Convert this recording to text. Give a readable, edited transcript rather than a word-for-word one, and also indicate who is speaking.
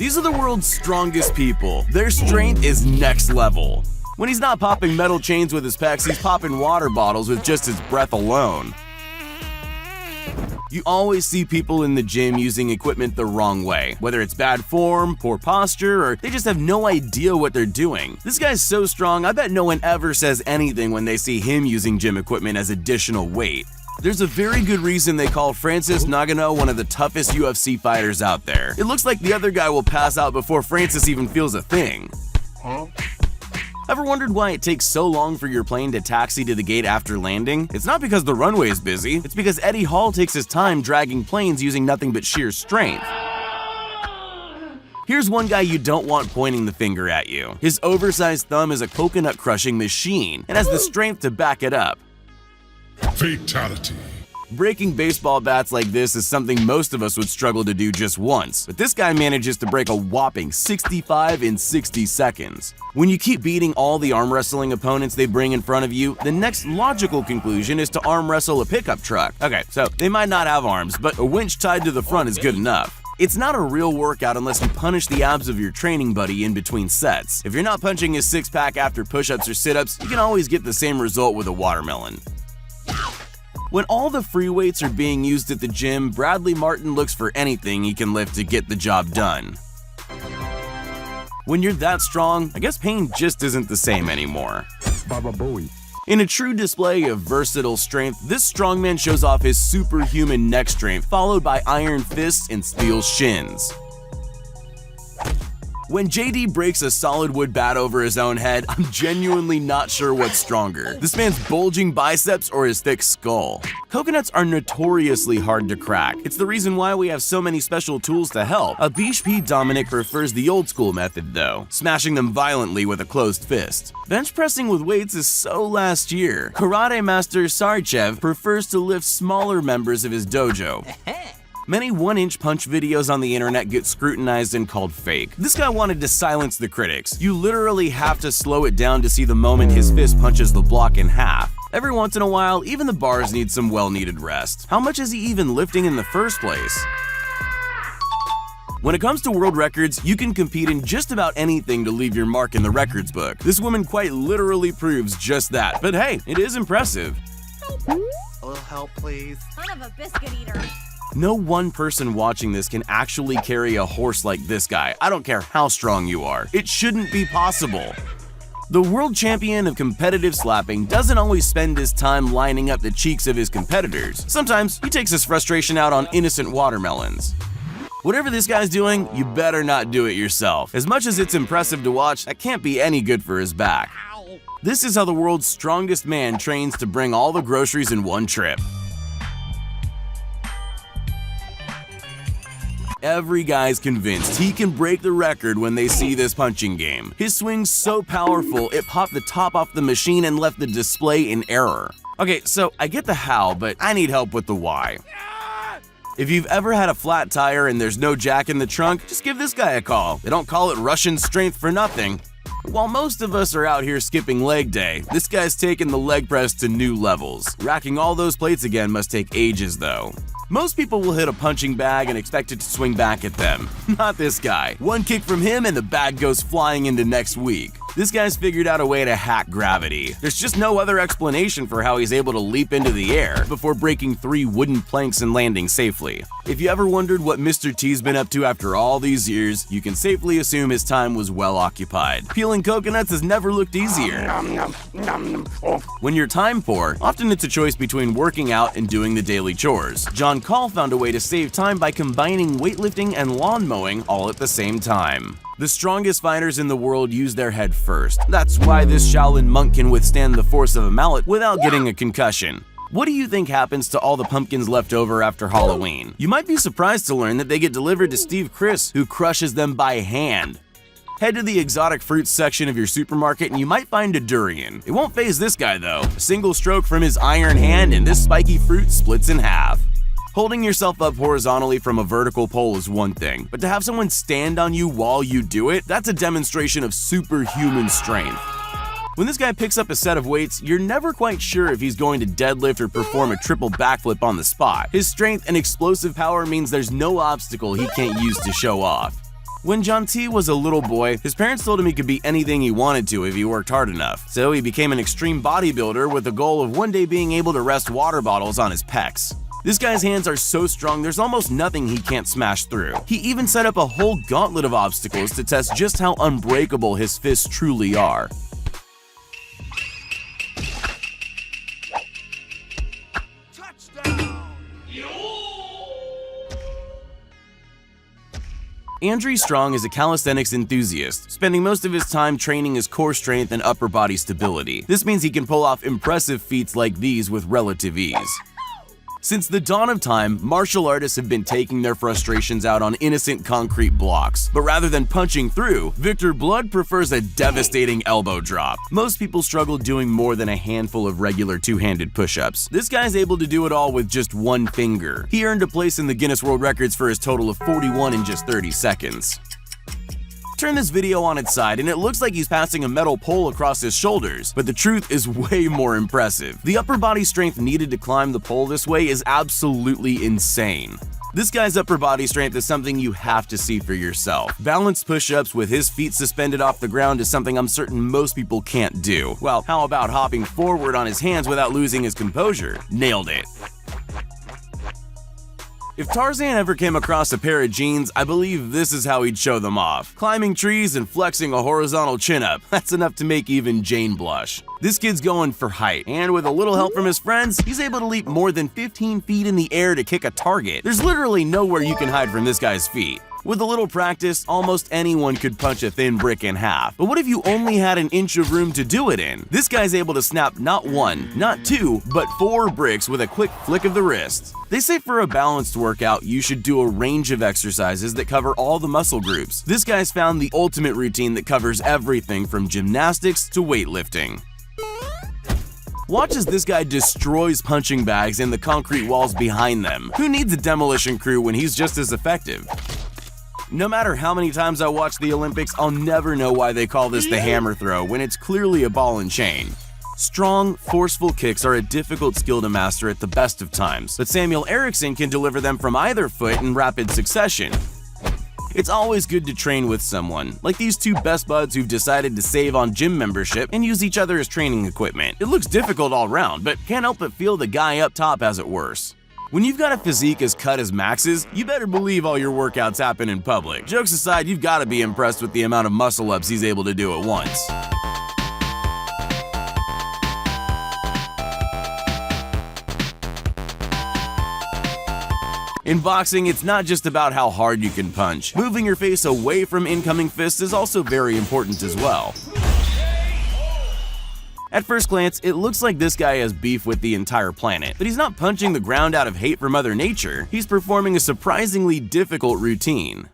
Speaker 1: These are the world's strongest people. Their strength is next level. When he's not popping metal chains with his pecs, he's popping water bottles with just his breath alone. You always see people in the gym using equipment the wrong way, whether it's bad form, poor posture, or they just have no idea what they're doing. This guy's so strong, I bet no one ever says anything when they see him using gym equipment as additional weight. There's a very good reason they call Francis Ngannou one of the toughest UFC fighters out there. It looks like the other guy will pass out before Francis even feels a thing. Ever wondered why it takes so long for your plane to taxi to the gate after landing? It's not because the runway is busy, it's because Eddie Hall takes his time dragging planes using nothing but sheer strength. Here's one guy you don't want pointing the finger at you. His oversized thumb is a coconut crushing machine and has the strength to back it up.
Speaker 2: Fatality.
Speaker 1: Breaking baseball bats like this is something most of us would struggle to do just once, but this guy manages to break a whopping 65 in 60 seconds. When you keep beating all the arm wrestling opponents they bring in front of you, the next logical conclusion is to arm wrestle a pickup truck. Okay, so they might not have arms, but a winch tied to the front is good enough. It's not a real workout unless you punish the abs of your training buddy in between sets. If you're not punching his six-pack after push-ups or sit-ups, you can always get the same result with a watermelon. When all the free weights are being used at the gym, Bradley Martin looks for anything he can lift to get the job done. When you're that strong, I guess pain just isn't the same anymore.
Speaker 3: Baba Booey.
Speaker 1: In a true display of versatile strength, this strongman shows off his superhuman neck strength, followed by iron fists and steel shins. When JD breaks a solid wood bat over his own head, I'm genuinely not sure what's stronger, this man's bulging biceps or his thick skull. Coconuts are notoriously hard to crack. It's the reason why we have so many special tools to help. Abish P. Dominic prefers the old school method though, smashing them violently with a closed fist. Bench pressing with weights is so last year. Karate master Sarchev prefers to lift smaller members of his dojo. Many one-inch punch videos on the internet get scrutinized and called fake. This guy wanted to silence the critics. You literally have to slow it down to see the moment his fist punches the block in half. Every once in a while, even the bars need some well-needed rest. How much is he even lifting in the first place? When it comes to world records, you can compete in just about anything to leave your mark in the records book. This woman quite literally proves just that. But hey, it is impressive.
Speaker 4: A little help, please.
Speaker 5: Son of a biscuit eater.
Speaker 1: No one person watching this can actually carry a horse like this guy. I don't care how strong you are. It shouldn't be possible. The world champion of competitive slapping doesn't always spend his time lining up the cheeks of his competitors. Sometimes he takes his frustration out on innocent watermelons. Whatever this guy's doing, you better not do it yourself. As much as it's impressive to watch, that can't be any good for his back. This is how the world's strongest man trains to bring all the groceries in one trip. Every guy's convinced he can break the record when they see this punching game. His swing's so powerful, it popped the top off the machine and left the display in error. Okay, so I get the how, but I need help with the why. If you've ever had a flat tire and there's no jack in the trunk, just give this guy a call. They don't call it Russian strength for nothing. While most of us are out here skipping leg day, this guy's taking the leg press to new levels. Racking all those plates again must take ages though. Most people will hit a punching bag and expect it to swing back at them. Not this guy. One kick from him and the bag goes flying into next week. This guy's figured out a way to hack gravity. There's just no other explanation for how he's able to leap into the air before breaking 3 wooden planks and landing safely. If you ever wondered what Mr. T's been up to after all these years, you can safely assume his time was well occupied. Peeling coconuts has never looked easier. When you're time poor, often it's a choice between working out and doing the daily chores. John Call found a way to save time by combining weightlifting and lawn mowing all at the same time. The strongest fighters in the world use their head first. That's why this Shaolin monk can withstand the force of a mallet without getting a concussion. What do you think happens to all the pumpkins left over after Halloween? You might be surprised to learn that they get delivered to Steve Chris, who crushes them by hand. Head to the exotic fruits section of your supermarket and you might find a durian. It won't faze this guy though. A single stroke from his iron hand and this spiky fruit splits in half. Holding yourself up horizontally from a vertical pole is one thing, but to have someone stand on you while you do it, that's a demonstration of superhuman strength. When this guy picks up a set of weights, you're never quite sure if he's going to deadlift or perform a triple backflip on the spot. His strength and explosive power means there's no obstacle he can't use to show off. When Jean-T was a little boy, his parents told him he could be anything he wanted to if he worked hard enough. So he became an extreme bodybuilder with the goal of one day being able to rest water bottles on his pecs. This guy's hands are so strong there's almost nothing he can't smash through. He even set up a whole gauntlet of obstacles to test just how unbreakable his fists truly are. Andre Strong is a calisthenics enthusiast, spending most of his time training his core strength and upper body stability. This means he can pull off impressive feats like these with relative ease. Since the dawn of time, martial artists have been taking their frustrations out on innocent concrete blocks. But rather than punching through, Victor Blood prefers a devastating elbow drop. Most people struggle doing more than a handful of regular two-handed push-ups. This guy's able to do it all with just one finger. He earned a place in the Guinness World Records for his total of 41 in just 30 seconds. Turn this video on its side and it looks like he's passing a metal pole across his shoulders, but the truth is way more impressive. The upper body strength needed to climb the pole this way is absolutely insane. This guy's upper body strength is something you have to see for yourself. Balanced push-ups with his feet suspended off the ground is something I'm certain most people can't do. Well, how about hopping forward on his hands without losing his composure? Nailed it. If Tarzan ever came across a pair of jeans, I believe this is how he'd show them off. Climbing trees and flexing a horizontal chin-up, that's enough to make even Jane blush. This kid's going for height, and with a little help from his friends, he's able to leap more than 15 feet in the air to kick a target. There's literally nowhere you can hide from this guy's feet. With a little practice, almost anyone could punch a thin brick in half. But what if you only had an inch of room to do it in? This guy's able to snap not one, not two, but 4 bricks with a quick flick of the wrist. They say for a balanced workout, you should do a range of exercises that cover all the muscle groups. This guy's found the ultimate routine that covers everything from gymnastics to weightlifting. Watch as this guy destroys punching bags and the concrete walls behind them. Who needs a demolition crew when he's just as effective? No matter how many times I watch the Olympics, I'll never know why they call this the hammer throw when it's clearly a ball and chain. Strong, forceful kicks are a difficult skill to master at the best of times, but Samuel Eriksson can deliver them from either foot in rapid succession. It's always good to train with someone, like these two best buds who've decided to save on gym membership and use each other as training equipment. It looks difficult all around, but can't help but feel the guy up top has it worse. When you've got a physique as cut as Max's, you better believe all your workouts happen in public. Jokes aside, you've got to be impressed with the amount of muscle-ups he's able to do at once. In boxing, it's not just about how hard you can punch. Moving your face away from incoming fists is also very important as well. At first glance, it looks like this guy has beef with the entire planet, but he's not punching the ground out of hate for Mother Nature. He's performing a surprisingly difficult routine.